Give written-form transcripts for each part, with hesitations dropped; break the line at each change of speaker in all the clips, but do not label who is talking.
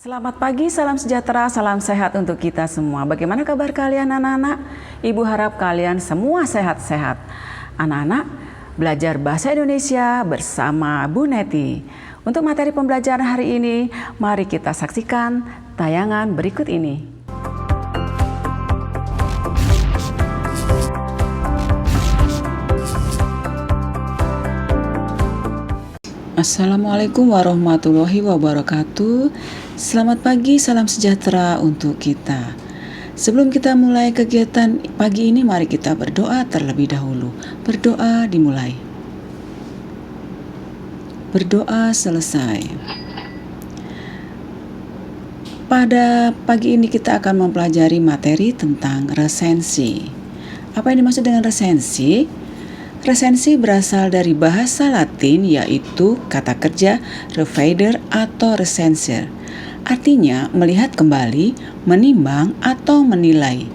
Selamat pagi, salam sejahtera, salam sehat untuk kita semua. Bagaimana kabar kalian anak-anak? Ibu harap kalian semua sehat-sehat. Anak-anak, belajar bahasa Indonesia bersama Bu Neti. Untuk materi pembelajaran hari ini, mari kita saksikan tayangan berikut ini. Assalamualaikum warahmatullahi wabarakatuh. Selamat pagi, salam sejahtera untuk kita. Sebelum kita mulai kegiatan pagi ini, mari kita berdoa terlebih dahulu. Berdoa dimulai. Berdoa selesai. Pada pagi ini kita akan mempelajari materi tentang resensi. Apa yang dimaksud dengan resensi? Resensi berasal dari bahasa Latin yaitu kata kerja revider atau recenser. Artinya melihat kembali, menimbang atau menilai.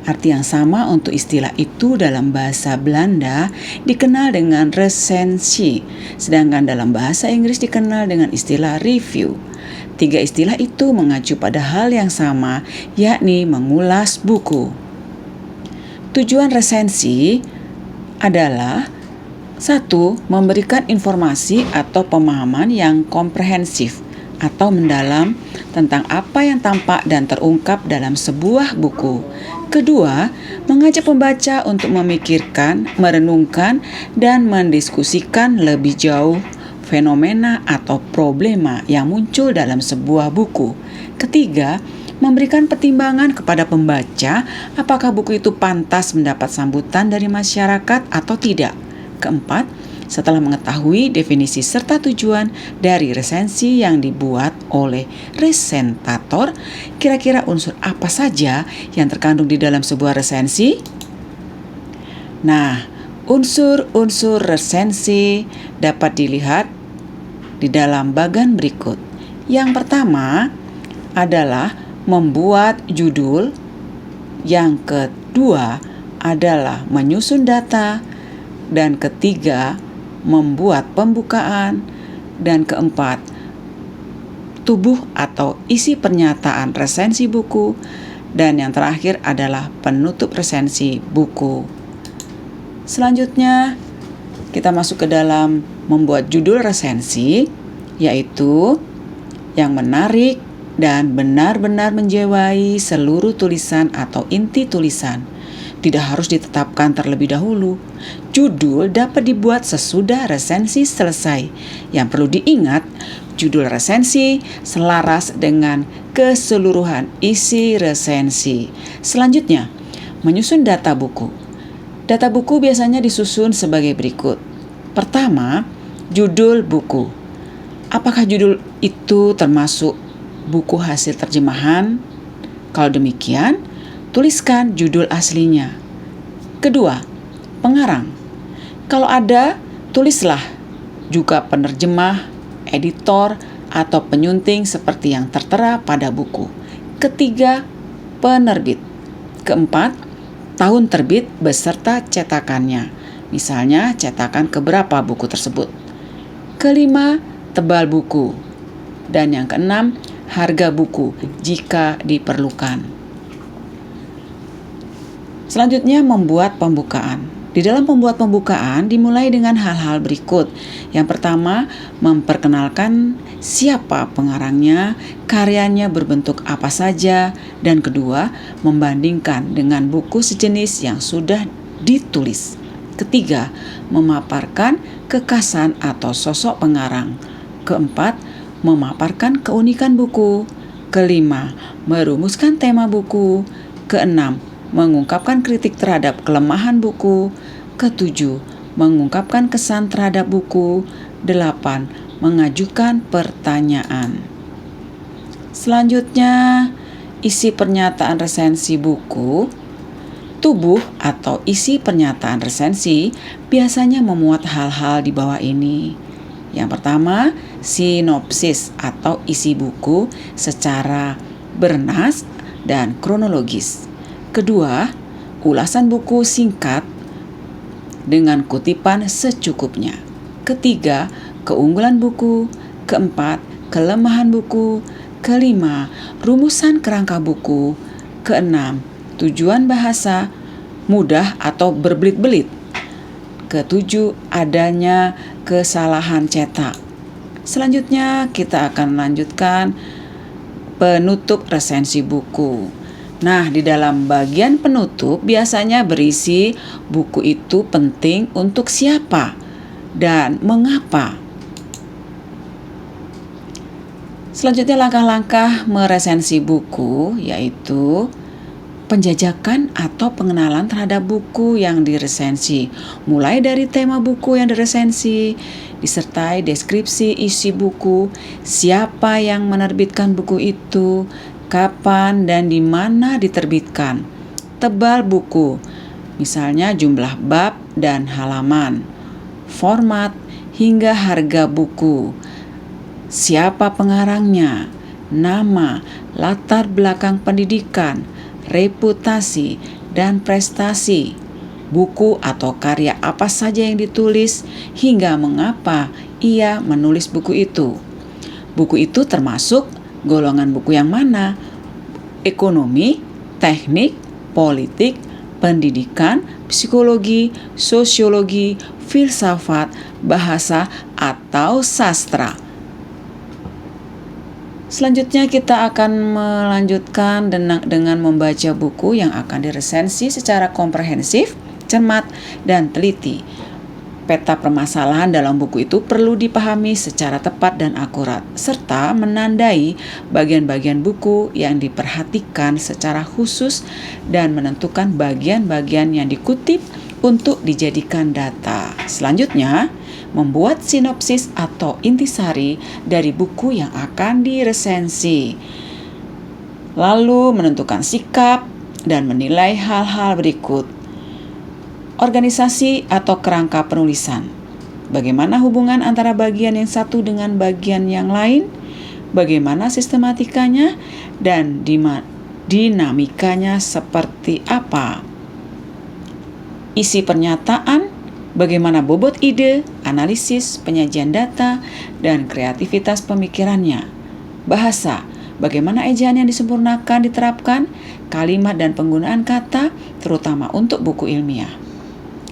Arti yang sama untuk istilah itu dalam bahasa Belanda dikenal dengan resensie, sedangkan dalam bahasa Inggris dikenal dengan istilah review. Tiga istilah itu mengacu pada hal yang sama, yakni mengulas buku. Tujuan resensi adalah 1. Memberikan informasi atau pemahaman yang komprehensif atau mendalam tentang apa yang tampak dan terungkap dalam sebuah buku. Kedua, mengajak pembaca untuk memikirkan, merenungkan, dan mendiskusikan lebih jauh fenomena atau problema yang muncul dalam sebuah buku. Ketiga, memberikan pertimbangan kepada pembaca apakah buku itu pantas mendapat sambutan dari masyarakat atau tidak. Keempat, setelah mengetahui definisi serta tujuan dari resensi yang dibuat oleh resentator, kira-kira unsur apa saja yang terkandung di dalam sebuah resensi? Nah, unsur-unsur resensi dapat dilihat di dalam bagan berikut. Yang pertama adalah membuat judul, yang kedua adalah menyusun data, dan ketiga membuat pembukaan, dan keempat tubuh atau isi pernyataan resensi buku, dan yang terakhir adalah penutup resensi buku. Selanjutnya kita masuk ke dalam membuat judul resensi, yaitu yang menarik dan benar-benar menjiwai seluruh tulisan atau inti tulisan. Tidak harus ditetapkan terlebih dahulu. Judul dapat dibuat sesudah resensi selesai. Yang perlu diingat, judul resensi selaras dengan keseluruhan isi resensi. Selanjutnya, menyusun data buku. Data buku biasanya disusun sebagai berikut. Pertama, judul buku. Apakah judul itu termasuk buku hasil terjemahan? Kalau demikian, tuliskan judul aslinya. Kedua, pengarang. Kalau ada, tulislah juga penerjemah, editor, atau penyunting seperti yang tertera pada buku. Ketiga, penerbit. Keempat, tahun terbit beserta cetakannya. Misalnya, cetakan keberapa buku tersebut. Kelima, tebal buku. Dan yang keenam, harga buku jika diperlukan. Selanjutnya, membuat pembukaan. Di dalam pembuat pembukaan dimulai dengan hal-hal berikut. Yang pertama, memperkenalkan siapa pengarangnya, karyanya berbentuk apa saja, dan kedua, membandingkan dengan buku sejenis yang sudah ditulis. Ketiga, memaparkan kekhasan atau sosok pengarang. Keempat, memaparkan keunikan buku. Kelima, merumuskan tema buku. Keenam, mengungkapkan kritik terhadap kelemahan buku. Ketujuh, mengungkapkan kesan terhadap buku. Delapan, mengajukan pertanyaan. Selanjutnya, isi pernyataan resensi buku. Tubuh atau isi pernyataan resensi biasanya memuat hal-hal di bawah ini. Yang pertama, sinopsis atau isi buku secara bernas dan kronologis. Kedua, ulasan buku singkat dengan kutipan secukupnya. Ketiga, keunggulan buku. Keempat, kelemahan buku. Kelima, rumusan kerangka buku. Keenam, tujuan bahasa mudah atau berbelit-belit. Ketujuh, adanya kesalahan cetak. Selanjutnya kita akan melanjutkan penutup resensi buku. Nah, di dalam bagian penutup biasanya berisi buku itu penting untuk siapa dan mengapa. Selanjutnya langkah-langkah meresensi buku yaitu penjajakan atau pengenalan terhadap buku yang diresensi, mulai dari tema buku yang diresensi, disertai deskripsi isi buku, siapa yang menerbitkan buku itu, kapan dan di mana diterbitkan, tebal buku, misalnya jumlah bab dan halaman, format hingga harga buku, siapa pengarangnya, nama, latar belakang pendidikan, reputasi, dan prestasi, buku atau karya apa saja yang ditulis, hingga mengapa ia menulis buku itu. Buku itu termasuk golongan buku yang mana? Ekonomi, teknik, politik, pendidikan, psikologi, sosiologi, filsafat, bahasa, atau sastra. Selanjutnya kita akan melanjutkan dengan membaca buku yang akan diresensi secara komprehensif, cermat, dan teliti. Peta permasalahan dalam buku itu perlu dipahami secara tepat dan akurat, serta menandai bagian-bagian buku yang diperhatikan secara khusus dan menentukan bagian-bagian yang dikutip untuk dijadikan data. Selanjutnya, membuat sinopsis atau intisari dari buku yang akan diresensi. Lalu menentukan sikap dan menilai hal-hal berikut. Organisasi atau kerangka penulisan. Bagaimana hubungan antara bagian yang satu dengan bagian yang lain? Bagaimana sistematikanya dan dinamikanya seperti apa? Isi pernyataan, bagaimana bobot ide, analisis, penyajian data, dan kreativitas pemikirannya. Bahasa, bagaimana ejaan yang disempurnakan diterapkan, kalimat dan penggunaan kata, terutama untuk buku ilmiah.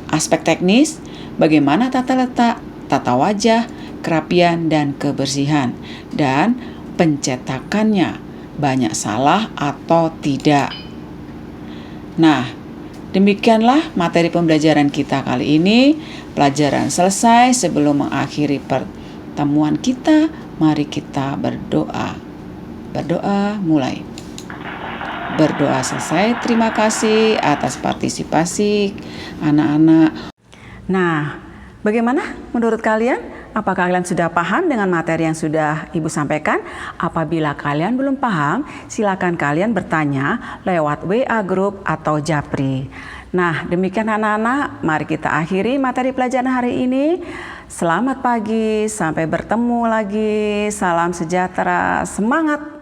Aspek teknis, bagaimana tata letak, tata wajah, kerapian, dan kebersihan. Dan pencetakannya, banyak salah atau tidak. Nah, demikianlah materi pembelajaran kita kali ini. Pelajaran selesai. Sebelum mengakhiri pertemuan kita, mari kita berdoa. Berdoa mulai. Berdoa selesai. Terima kasih atas partisipasi anak-anak. Nah, bagaimana menurut kalian? Apakah kalian sudah paham dengan materi yang sudah Ibu sampaikan? Apabila kalian belum paham, silakan kalian bertanya lewat WA Group atau Japri. Nah, demikian anak-anak, mari kita akhiri materi pelajaran hari ini. Selamat pagi, sampai bertemu lagi. Salam sejahtera, semangat!